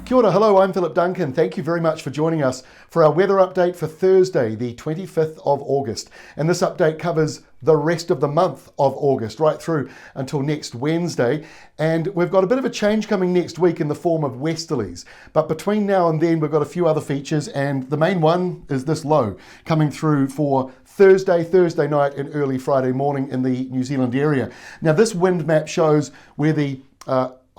Kia ora, hello, I'm Philip Duncan. Thank you very much for joining us for our weather update for Thursday, the 25th of August. And this update covers the rest of the month of August, right through until next Wednesday. And we've got a bit of a change coming next week in the form of westerlies. But between now and then, we've got a few other features, and the main one is this low coming through for Thursday night and early Friday morning in the New Zealand area. Now, this wind map shows where the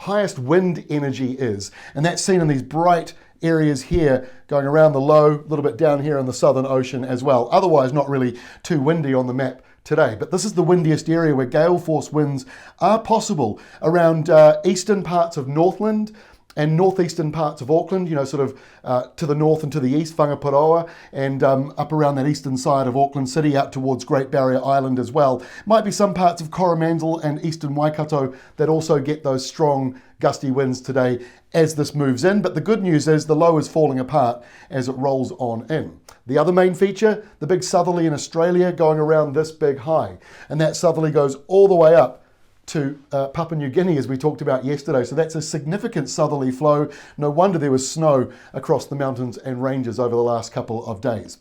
highest wind energy is, and that's seen in these bright areas here going around the low, a little bit down here in the Southern Ocean as well. Otherwise not really too windy on the map today, but this is the windiest area where gale force winds are possible around eastern parts of Northland and northeastern parts of Auckland, sort of to the north and to the east, Whangaparoa, and up around that eastern side of Auckland City, out towards Great Barrier Island as well. Might be some parts of Coromandel and eastern Waikato that also get those strong gusty winds today as this moves in. But the good news is the low is falling apart as it rolls on in. The other main feature, the big southerly in Australia going around this big high. And that southerly goes all the way up to Papua New Guinea, as we talked about yesterday. So that's a significant southerly flow. No wonder there was snow across the mountains and ranges over the last couple of days.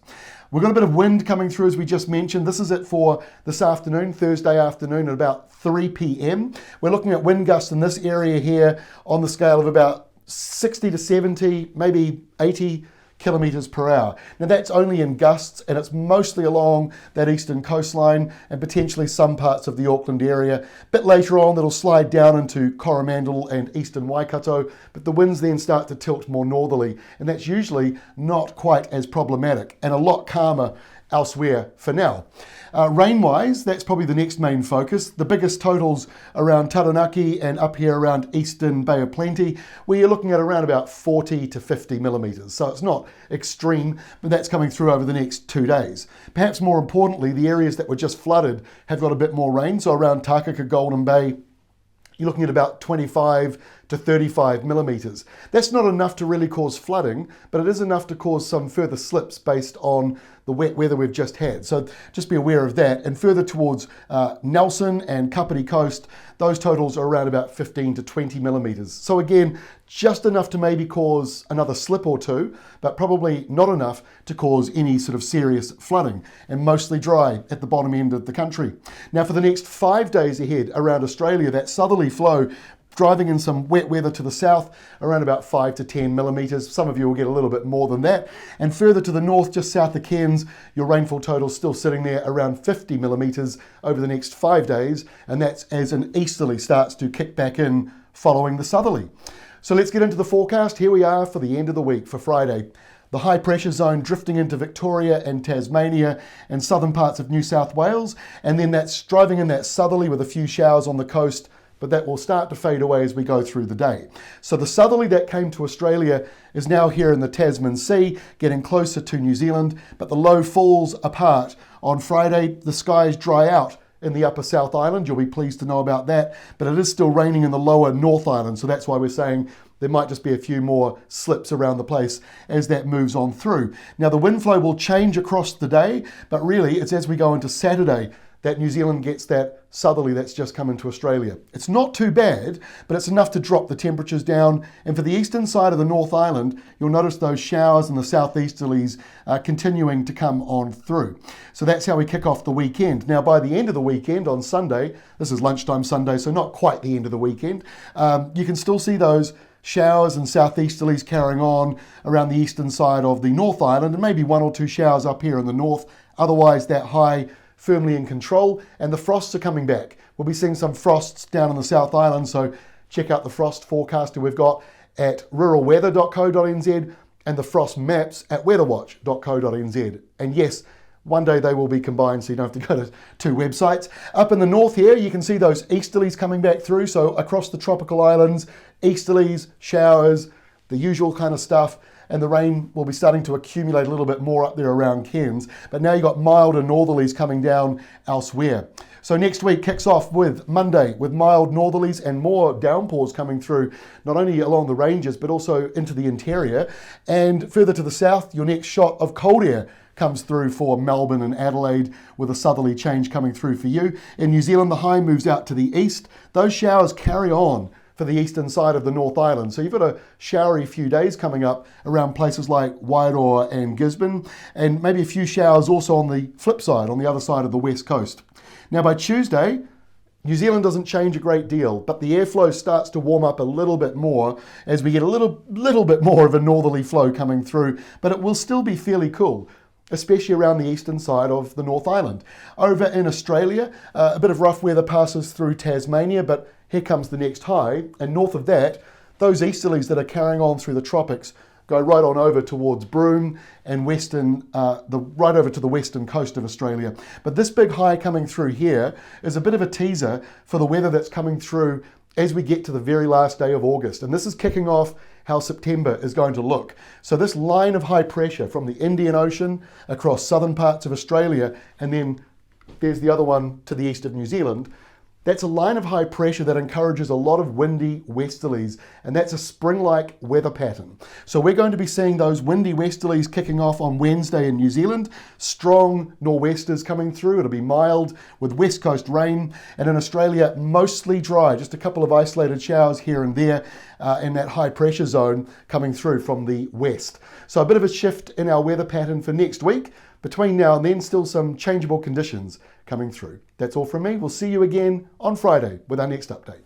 We've got a bit of wind coming through, as we just mentioned. This is it for this afternoon, Thursday afternoon at about 3 p.m. We're looking at wind gusts in this area here on the scale of about 60 to 70, maybe 80 kilometres per hour. Now that's only in gusts, and it's mostly along that eastern coastline and potentially some parts of the Auckland area. A bit later on that'll slide down into Coromandel and eastern Waikato, but the winds then start to tilt more northerly, and that's usually not quite as problematic and a lot calmer elsewhere for now. Rain-wise, that's probably the next main focus. The biggest totals around Taranaki and up here around eastern Bay of Plenty, where you're looking at around about 40 to 50 millimetres. So it's not extreme, but that's coming through over the next 2 days. Perhaps more importantly, the areas that were just flooded have got a bit more rain. So around Takaka, Golden Bay, you're looking at about 25 to 35 millimetres. That's not enough to really cause flooding, but it is enough to cause some further slips based on the wet weather we've just had. So just be aware of that. And further towards Nelson and Kapiti Coast, those totals are around about 15 to 20 millimetres. So again, just enough to maybe cause another slip or two, but probably not enough to cause any sort of serious flooding, and mostly dry at the bottom end of the country. Now for the next 5 days ahead around Australia, that southerly flow driving in some wet weather to the south, around about 5 to 10 millimetres. Some of you will get a little bit more than that. And further to the north, just south of Cairns, your rainfall total still sitting there around 50 millimetres over the next 5 days. And that's as an easterly starts to kick back in following the southerly. So let's get into the forecast. Here we are for the end of the week, for Friday. The high pressure zone drifting into Victoria and Tasmania and southern parts of New South Wales. And then that's driving in that southerly with a few showers on the coast, but that will start to fade away as we go through the day. So the southerly that came to Australia is now here in the Tasman Sea, getting closer to New Zealand, but the low falls apart. On Friday, the skies dry out in the upper South Island. You'll be pleased to know about that, but it is still raining in the lower North Island, so that's why we're saying there might just be a few more slips around the place as that moves on through. Now the wind flow will change across the day, but really it's as we go into Saturday that New Zealand gets that southerly that's just come into Australia. It's not too bad, but it's enough to drop the temperatures down. And for the eastern side of the North Island, you'll notice those showers and the southeasterlies continuing to come on through. So that's how we kick off the weekend. Now, by the end of the weekend on Sunday, this is lunchtime Sunday, so not quite the end of the weekend, you can still see those showers and southeasterlies carrying on around the eastern side of the North Island, and maybe 1 or 2 showers up here in the north. Otherwise, that high firmly in control, and the frosts are coming back. We'll be seeing some frosts down in the South Island, so check out the frost forecaster we've got at ruralweather.co.nz and the frost maps at weatherwatch.co.nz. And yes, one day they will be combined, so you don't have to go to 2 websites. Up in the north here, you can see those easterlies coming back through, so across the tropical islands, easterlies, showers, the usual kind of stuff. And the rain will be starting to accumulate a little bit more up there around Cairns. But now you've got milder northerlies coming down elsewhere. So next week kicks off with Monday with mild northerlies and more downpours coming through, not only along the ranges, but also into the interior. And further to the south, your next shot of cold air comes through for Melbourne and Adelaide, with a southerly change coming through for you. In New Zealand, the high moves out to the east. Those showers carry on for the eastern side of the North Island. So you've got a showery few days coming up around places like Wairoa and Gisborne, and maybe a few showers also on the flip side, on the other side of the west coast. Now by Tuesday, New Zealand doesn't change a great deal, but the airflow starts to warm up a little bit more as we get a little bit more of a northerly flow coming through, but it will still be fairly cool, especially around the eastern side of the North Island. Over in Australia, a bit of rough weather passes through Tasmania, but here comes the next high, and north of that, those easterlies that are carrying on through the tropics go right on over towards Broome and right over to the western coast of Australia. But this big high coming through here is a bit of a teaser for the weather that's coming through as we get to the very last day of August. And this is kicking off how September is going to look. So this line of high pressure from the Indian Ocean across southern parts of Australia, and then there's the other one to the east of New Zealand. That's a line of high pressure that encourages a lot of windy westerlies, and that's a spring-like weather pattern. So we're going to be seeing those windy westerlies kicking off on Wednesday in New Zealand, strong nor'westers coming through. It'll be mild with west coast rain, and in Australia, mostly dry, just a couple of isolated showers here and there in that high pressure zone coming through from the west. So a bit of a shift in our weather pattern for next week. Between now and then, still some changeable conditions coming through. That's all from me. We'll see you again on Friday with our next update.